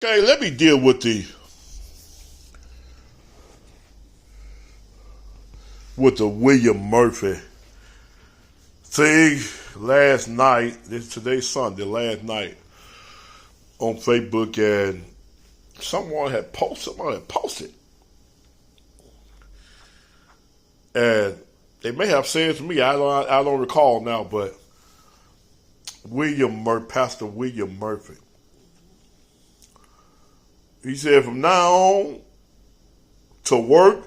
Okay, let me deal with the William Murphy thing last night. Today's Sunday, last night on Facebook, and someone had posted, and they may have said to me, I don't recall now, but Pastor William Murphy, he said from now on to work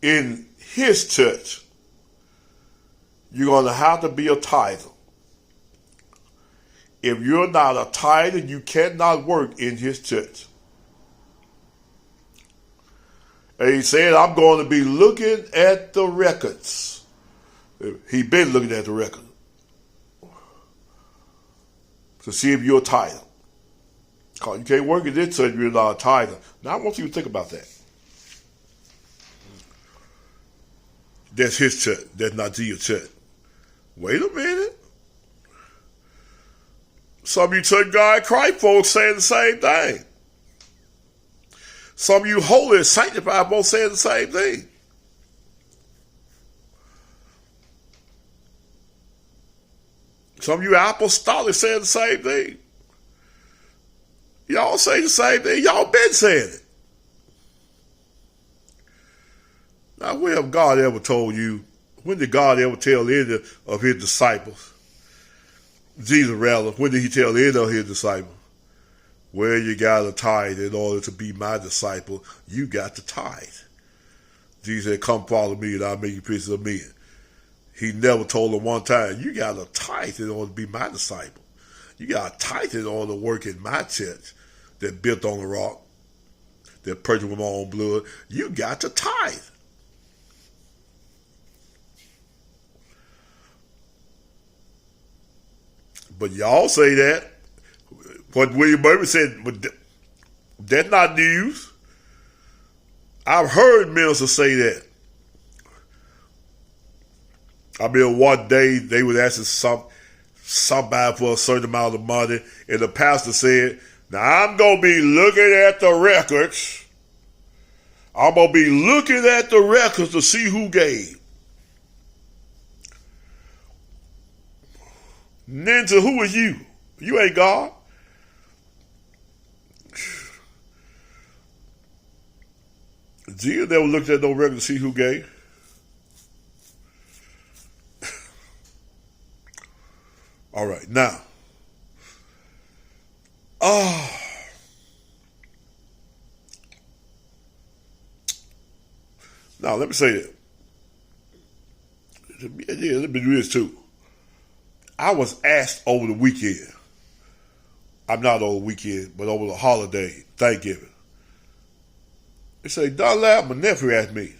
in his church, you're going to have to be a tither. If you're not a tither, you cannot work in his church. And he said, I'm going to be looking at the records. He been looking at the record to see if you're a tither. Because you can't work in this church if you're not a tither. Now I want you to think about that. That's his church. That's not your church. Wait a minute. Some of you church God Christ folks saying the same thing. Some of you holy and sanctified folks saying the same thing. Some of you apostolic saying the same thing. Y'all say the same thing. Y'all been saying it. Now, when have God ever told you, when did God ever tell any of his disciples, Jesus rather, when did he tell any of his disciples, well, you got to tithe in order to be my disciple, you got to tithe. Jesus said, come follow me and I'll make you pieces of men. He never told them one time, you got to tithe in order to be my disciple. You got to tithe in order to work in my church that built on the rock, that purchased with my own blood. You got to tithe. But y'all say that. What William Murphy said, but that's not news. I've heard ministers say that. I mean, one day they was asking somebody for a certain amount of money, and the pastor said, now I'm going to be looking at the records. I'm going to be looking at the records to see who gave. Ninja, who is you? You ain't God. Jesus never looked at no record to see who gave. All right, now. Now, let me say that. Yeah, let me do this too. I was asked over the weekend, I'm not over the weekend, but over the holiday, Thanksgiving. They say, Dunlap, my nephew asked me.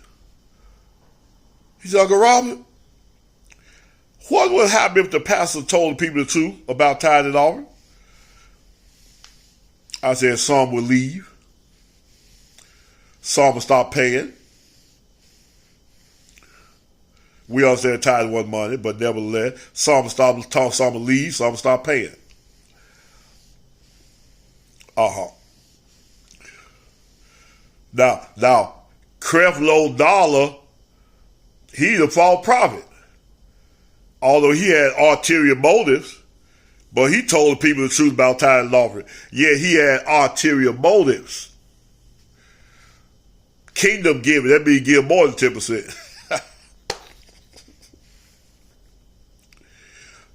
He said, Uncle Robert, what would happen if the pastor told the people the truth about tithe and offering? I said, some would leave. Some would stop paying. We understand tithe wasn't money, but nevertheless, some would leave, some would stop paying. Now, Creflo Dollar, he's a false prophet. Although he had ulterior motives, but he told the people the truth about tithe and offering. Yeah, he had ulterior motives. Kingdom giving, that means give more than 10%.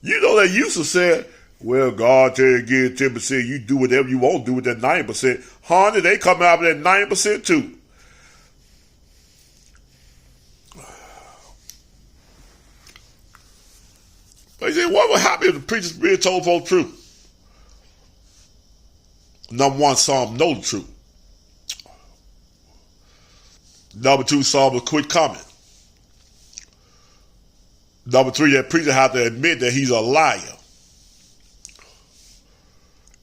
You know, they used to say, well, God tell you to give 10%, you do whatever you want to do with that 90%. Honey, they come out with that 90% too. They say, what would happen if the preacher's being told for the truth? Number one, some know the truth. Number two, some will quit coming. Number three, that preacher have to admit that he's a liar.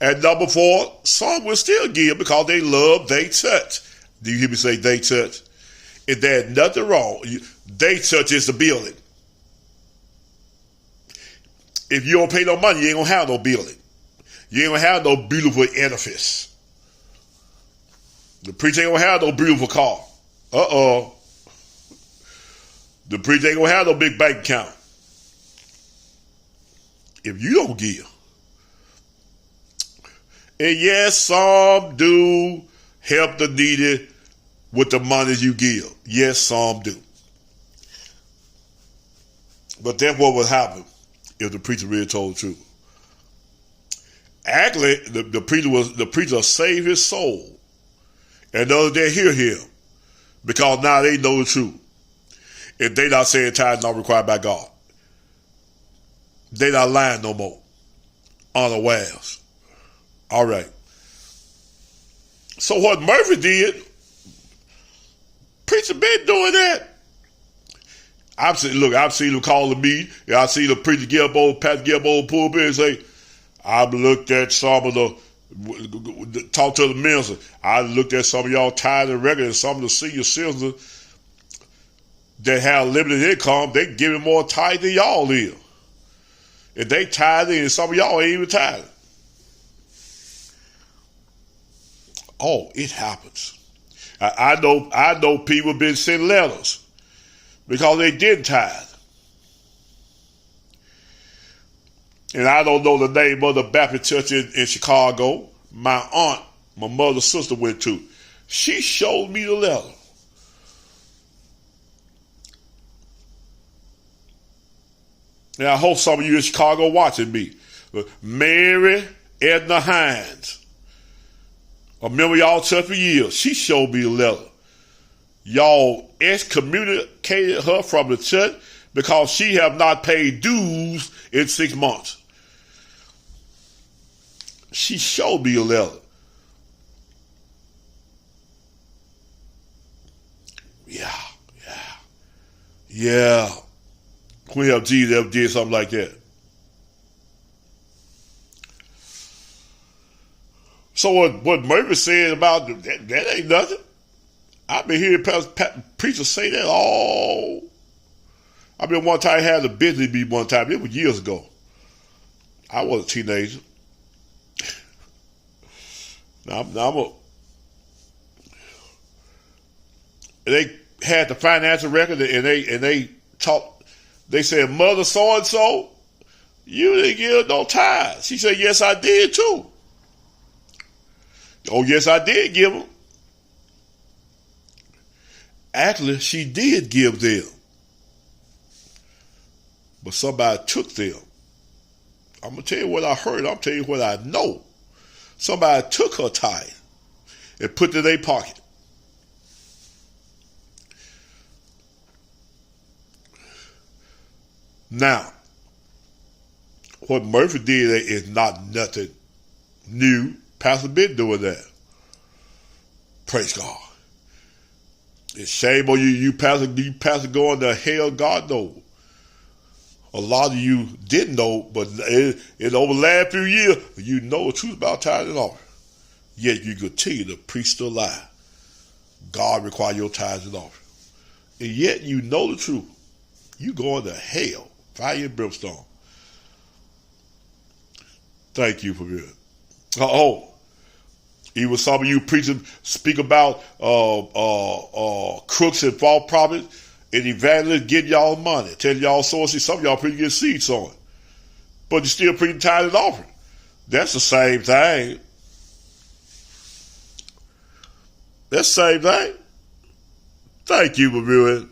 And number four, some will still give because they love their church. Do you hear me say they church? If there's nothing wrong, they church is the building. If you don't pay no money, you ain't gonna have no building. You ain't gonna have no beautiful edifice. The preacher ain't gonna have no beautiful car. Uh-oh. The preacher ain't gonna have no big bank account. If you don't give. And yes, some do help the needy with the money you give. Yes, some do. But that's what would happen if the preacher really told the truth. Actually, the preacher saved his soul. And those that hear him, because now they know the truth. If they not saying tithes not required by God, they not lying no more. Unawares. All right. So what Murphy did, preacher been doing that. I've seen him call the meeting. I've seen the preacher get up on the pulpit and say, I've looked at some of talk to the minister. I looked at some of y'all tithing record and some of the senior citizens that have limited income, they giving more tithe than y'all is. If they tithing and some of y'all ain't even tithing. Oh, it happens. I know people been sending letters because they didn't tithe. And I don't know the name of the Baptist church in Chicago. My aunt, my mother's sister went to. She showed me the letter. And I hope some of you in Chicago watching me. Mary Edna Hines, a member of y'all church for years, she showed me the letter. Y'all excommunicated her from the church because she have not paid dues in 6 months. She showed me a letter. Yeah. Queen of Jesus ever did something like that. So what Murphy said about that ain't nothing. I've been hearing preachers say that all. I mean, one time I had a business meeting one time. It was years ago. I was a teenager. They had the financial record and they talked. They said, Mother so and so, you didn't give no tithes. She said, yes, I did too. Oh, yes, I did give them. Actually, she did give them, but somebody took them. I'm gonna tell you what I heard. I'm tell you what I know. Somebody took her tithe and put it in their pocket. Now, what Murphy did is not nothing new. Pastor been doing that. Praise God. It's shame on you pastor going to hell. God knows. A lot of you didn't know, but in over the last few years, you know the truth about tithe and offering. Yet you continue to preach the lie. God requires your tithes and offering. And yet you know the truth. You going to hell. Fire and brimstone. Thank you for that. Even some of you preachers speak about crooks and false prophets and evangelists getting y'all money, telling y'all sources. Some of y'all preachers get seeds on it, but you still preaching tithe and offering. That's the same thing. That's the same thing. Thank you for viewing.